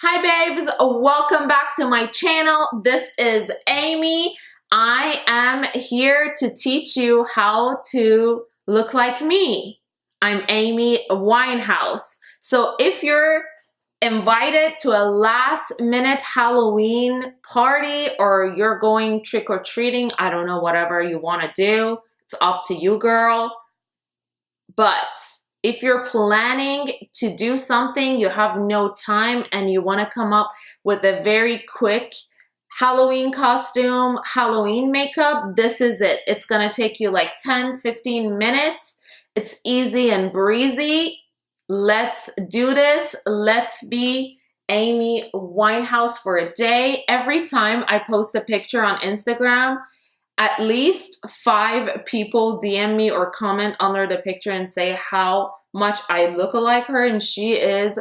Hi babes, welcome back to my channel. This is Amy. I am here to teach you how to look like me. I'm Amy Winehouse. So if you're invited to a last minute Halloween party or you're going trick-or-treating, I don't know, whatever you want to do, it's up to you, girl. But if you're planning to do something, you have no time and you want to come up with a very quick Halloween costume, Halloween makeup, this is it. It's going to take you like 10-15 minutes. It's easy and breezy. Let's do this. Let's be Amy Winehouse for a day. Every time I post a picture on Instagram, at least 5 people DM me or comment under the picture and say how much I look like her, and she is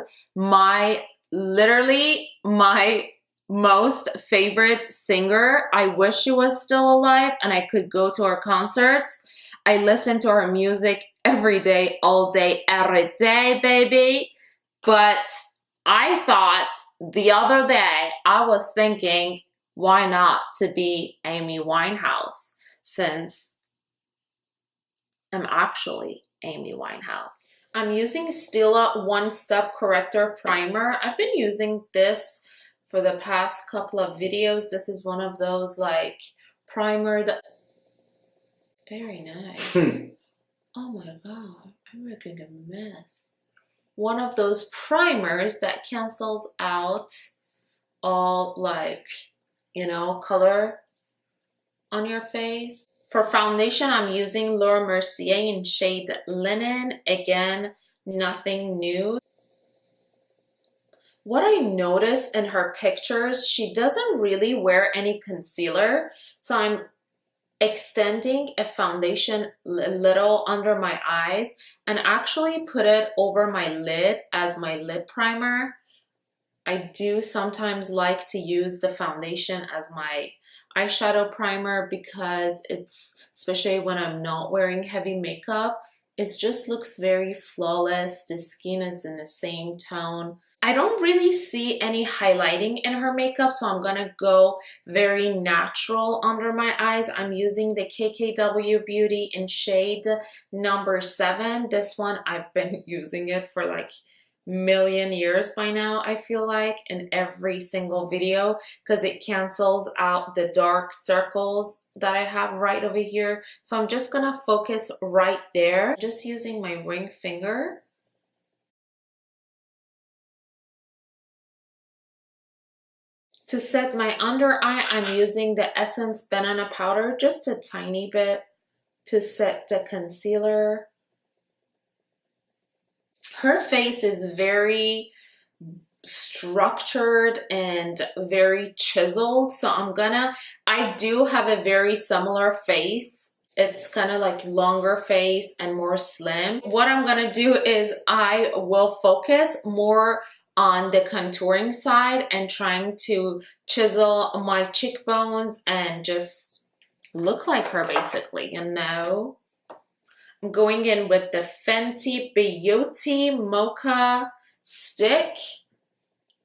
literally my most favorite singer. I wish she was still alive and I could go to her concerts. I listen to her music every day, all day, every day, baby. But I thought the other day, I was thinking, why not to be Amy Winehouse, since I'm actually Amy Winehouse. I'm using Stila One Step Corrector Primer. I've been using this for the past couple of videos. This is one of those like primer that, very nice. Oh my God, I'm making a mess. One of those primers that cancels out all like, you know, color on your face. For foundation, I'm using Laura Mercier in shade Linen. Again, nothing new. What I noticed in her pictures, she doesn't really wear any concealer. So I'm extending a foundation a little under my eyes and actually put it over my lid as my lid primer. I do sometimes like to use the foundation as my eyeshadow primer because it's, especially when I'm not wearing heavy makeup, it just looks very flawless. The skin is in the same tone. I don't really see any highlighting in her makeup, so I'm gonna go very natural under my eyes. I'm using the KKW Beauty in shade number 7. This one, I've been using it for like million years by now, I feel like, in every single video because it cancels out the dark circles that I have right over here. So I'm just gonna focus right there, just using my ring finger. To set my under eye, I'm using the Essence Banana Powder, just a tiny bit to set the concealer. Her face is very structured and very chiseled, so I do have a very similar face. It's kind of like longer face and more slim. What I'm gonna do is I will focus more on the contouring side and trying to chisel my cheekbones and just look like her, basically, you know. I'm going in with the Fenty Beauty Mocha stick,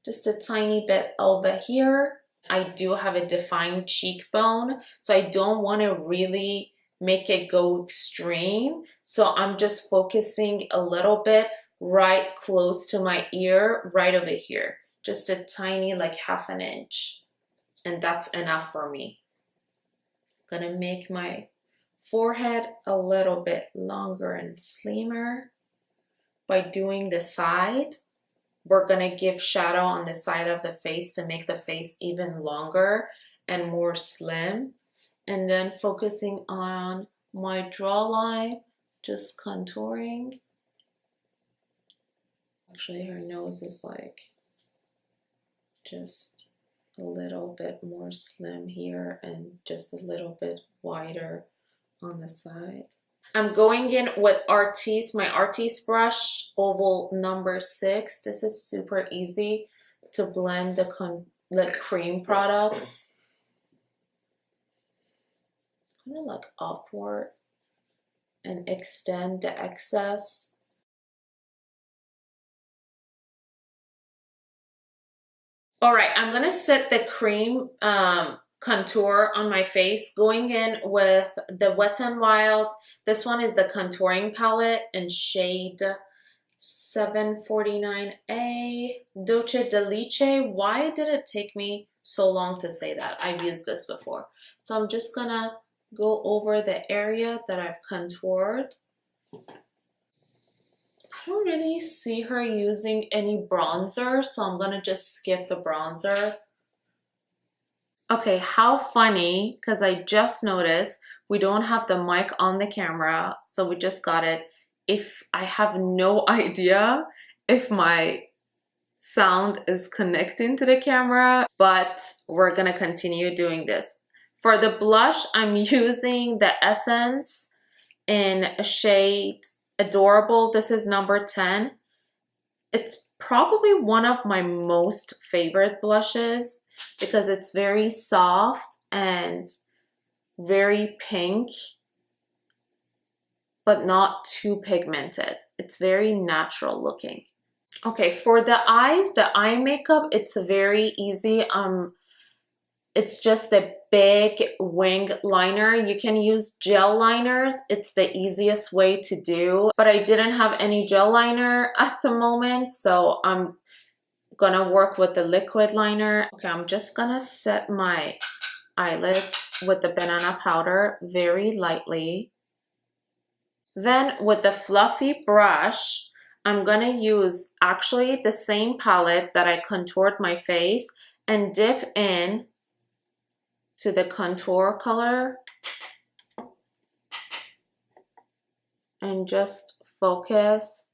just a tiny bit over here. I do have a defined cheekbone, so I don't want to really make it go extreme. So I'm just focusing a little bit right close to my ear, right over here. Just a tiny, like ½ an inch. And that's enough for me. I'm gonna make my forehead a little bit longer and slimmer. By doing the side, we're gonna give shadow on the side of the face to make the face even longer and more slim. And then focusing on my jawline, just contouring. Actually, her nose is like just a little bit more slim here and just a little bit wider on the side. I'm going in with Artiste, my Artiste brush, oval number 6. This is super easy to blend the cream products. Kind of like upward and extend the excess. All right, I'm gonna set the cream contour on my face, going in with the Wet n Wild. This one is the contouring palette in shade 749A, Dolce Delice. Why did it take me so long to say that? I've used this before. So I'm just gonna go over the area that I've contoured. I don't really see her using any bronzer, so I'm gonna just skip the bronzer. Okay, how funny, because I just noticed we don't have the mic on the camera, so we just got it. If I have no idea if my sound is connecting to the camera, but we're gonna continue doing this. For the blush, I'm using the Essence in a shade Adorable. This is number 10. It's probably one of my most favorite blushes because it's very soft and very pink, but not too pigmented. It's very natural looking. Okay, for the eyes, the eye makeup, it's very easy. It's just a big wing liner. You can use gel liners. It's the easiest way to do, but I didn't have any gel liner at the moment, so I'm gonna work with the liquid liner. Okay, I'm just gonna set my eyelids with the banana powder very lightly. Then with the fluffy brush, I'm gonna use actually the same palette that I contoured my face and dip in to the contour color and just focus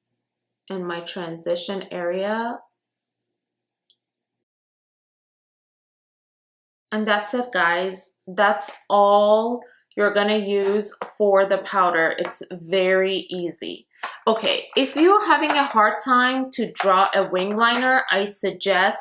in my transition area. And that's it, guys. That's all you're gonna use for the powder. It's very easy. Okay, if you're having a hard time to draw a wing liner, I suggest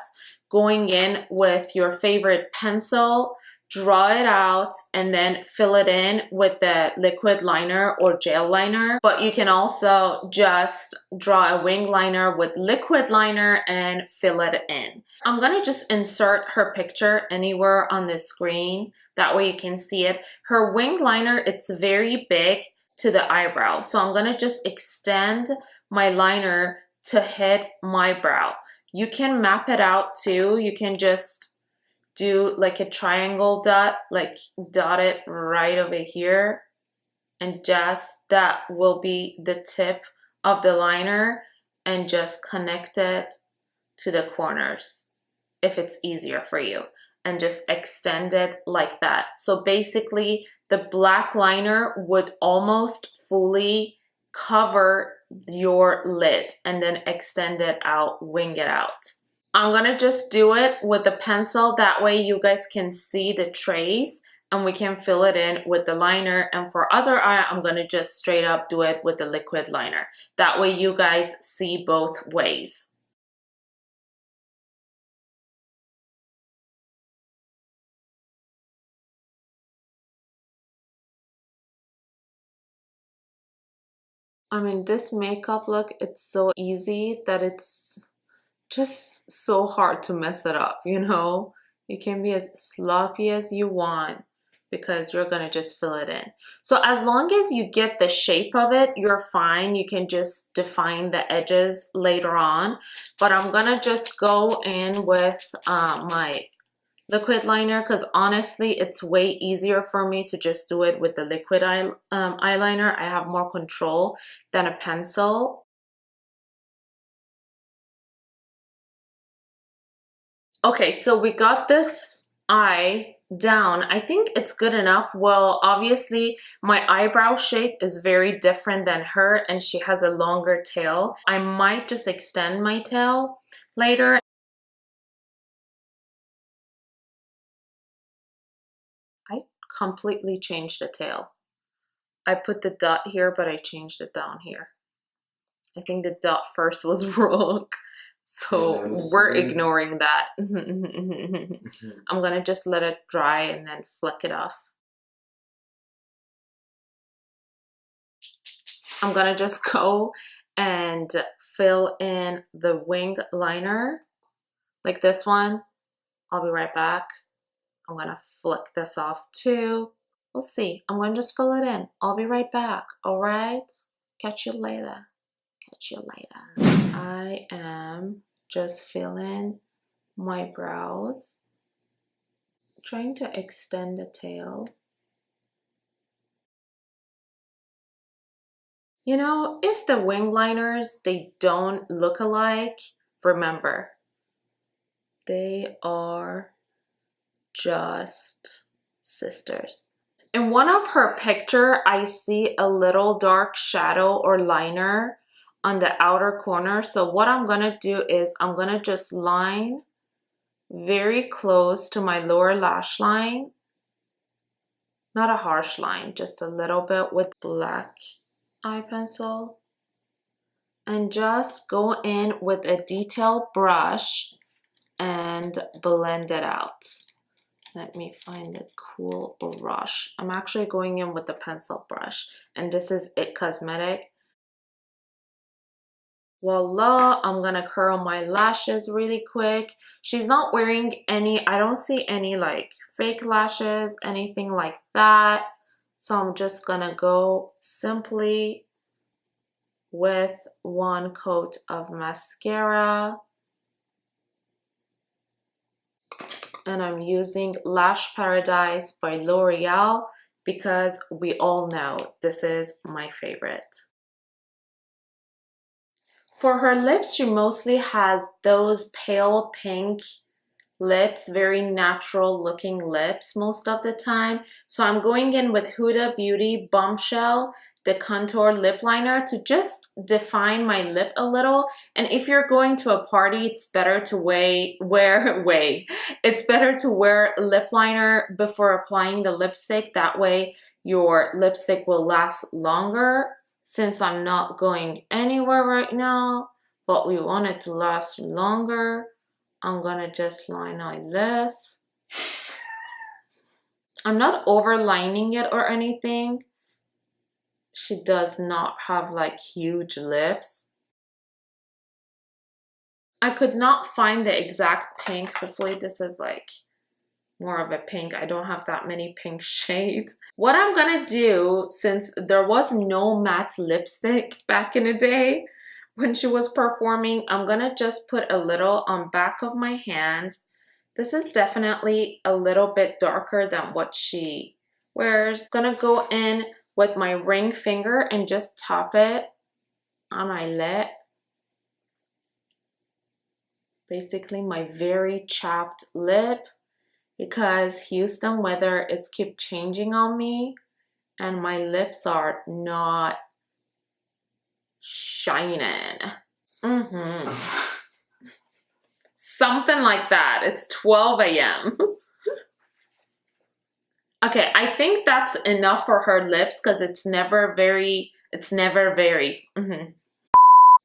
going in with your favorite pencil, draw it out, and then fill it in with the liquid liner or gel liner. But you can also just draw a wing liner with liquid liner and fill it in. I'm gonna just insert her picture anywhere on the screen. That way you can see it. Her wing liner, it's very big to the eyebrow. So I'm gonna just extend my liner to hit my brow. You can map it out too. You can just do like a triangle dot, like dot it right over here, and just that will be the tip of the liner, and just connect it to the corners if it's easier for you, and just extend it like that. So basically the black liner would almost fully cover your lid, and then extend it out, wing it out. I'm gonna just do it with the pencil. That way you guys can see the trace and we can fill it in with the liner. And for other eye, I'm gonna just straight up do it with the liquid liner. That way you guys see both ways. I mean, this makeup look, it's so easy that it's just so hard to mess it up, you know? You can be as sloppy as you want because you're gonna just fill it in. So as long as you get the shape of it, you're fine. You can just define the edges later on. But I'm gonna just go in with my liquid liner because honestly, it's way easier for me to just do it with the liquid eyeliner. I have more control than a pencil. Okay, so we got this eye down. I think it's good enough. Well, obviously my eyebrow shape is very different than her and she has a longer tail. I might just extend my tail later. I completely changed the tail. I put the dot here, but I changed it down here. I think the dot first was wrong. So we're ignoring that. I'm gonna just let it dry and then flick it off. I'm gonna just go and fill in the wing liner like this one. I'll be right back. I'm gonna flick this off too. We'll see. I'm gonna just fill it in. I'll be right back. All right? Catch you later. Catch you later. I am just filling my brows, trying to extend the tail. You know, if the wing liners, they don't look alike, remember, they are just sisters. In one of her picture, I see a little dark shadow or liner on the outer corner. So what I'm gonna do is I'm gonna just line very close to my lower lash line. Not a harsh line, just a little bit with black eye pencil. And just go in with a detailed brush and blend it out. Let me find a cool brush. I'm actually going in with the pencil brush, and this is It Cosmetic. Voila, I'm gonna curl my lashes really quick. She's not wearing any, I don't see any like fake lashes, anything like that. So I'm just gonna go simply with one coat of mascara. And I'm using Lash Paradise by L'Oreal because we all know this is my favorite. For her lips, she mostly has those pale pink lips, very natural looking lips most of the time. So I'm going in with Huda Beauty Bombshell, the contour lip liner, to just define my lip a little. And if you're going to a party, it's better to it's better to wear lip liner before applying the lipstick. That way your lipstick will last longer. Since I'm not going anywhere right now, but we want it to last longer, I'm gonna just line like this. I'm not overlining it or anything. She does not have like huge lips. I could not find the exact pink. Hopefully this is like more of a pink. I don't have that many pink shades. What I'm gonna do, since there was no matte lipstick back in the day when she was performing, I'm gonna just put a little on back of my hand. This is definitely a little bit darker than what she wears. I'm gonna go in with my ring finger and just tap it on my lip. Basically my very chapped lip, because Houston weather is keep changing on me and my lips are not shining. Something like that. It's 12 a.m. Okay, I think that's enough for her lips because it's never very.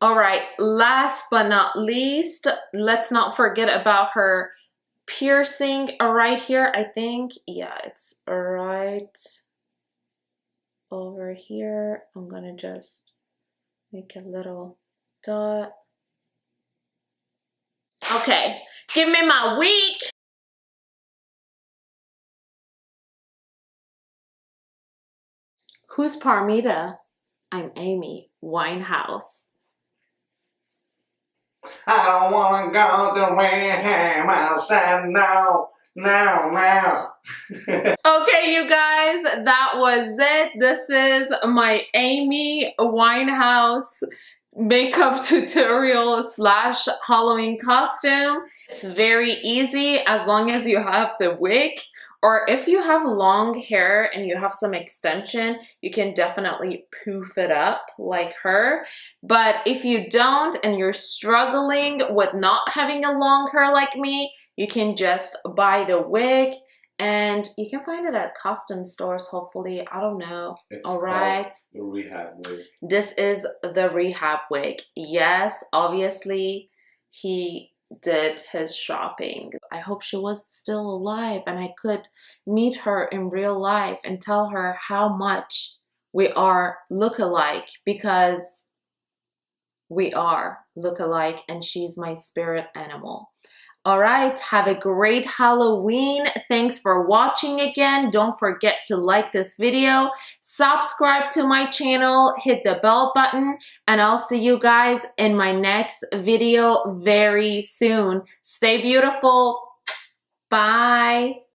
All right, last but not least, let's not forget about her piercing right here. I think, yeah, it's right over here. I'm gonna just make a little dot. Okay, give me my wig. Who's Parmida? I'm Amy Winehouse. I don't wanna go to Winehouse Has now. Okay, you guys, that was it. This is my Amy Winehouse makeup tutorial slash Halloween costume. It's very easy as long as you have the wig, or if you have long hair and you have some extension, you can definitely poof it up like her. But if you don't and you're struggling with not having a long hair like me, you can just buy the wig. And you can find it at costume stores, hopefully. I don't know. It's all right. The rehab wig. This is the rehab wig. Yes, obviously, he did his shopping. I hope she was still alive and I could meet her in real life and tell her how much we are look-alike, because we are look-alike and she's my spirit animal. All right, have a great Halloween. Thanks for watching again. Don't forget to like this video, subscribe to my channel, hit the bell button, and I'll see you guys in my next video very soon. Stay beautiful. Bye.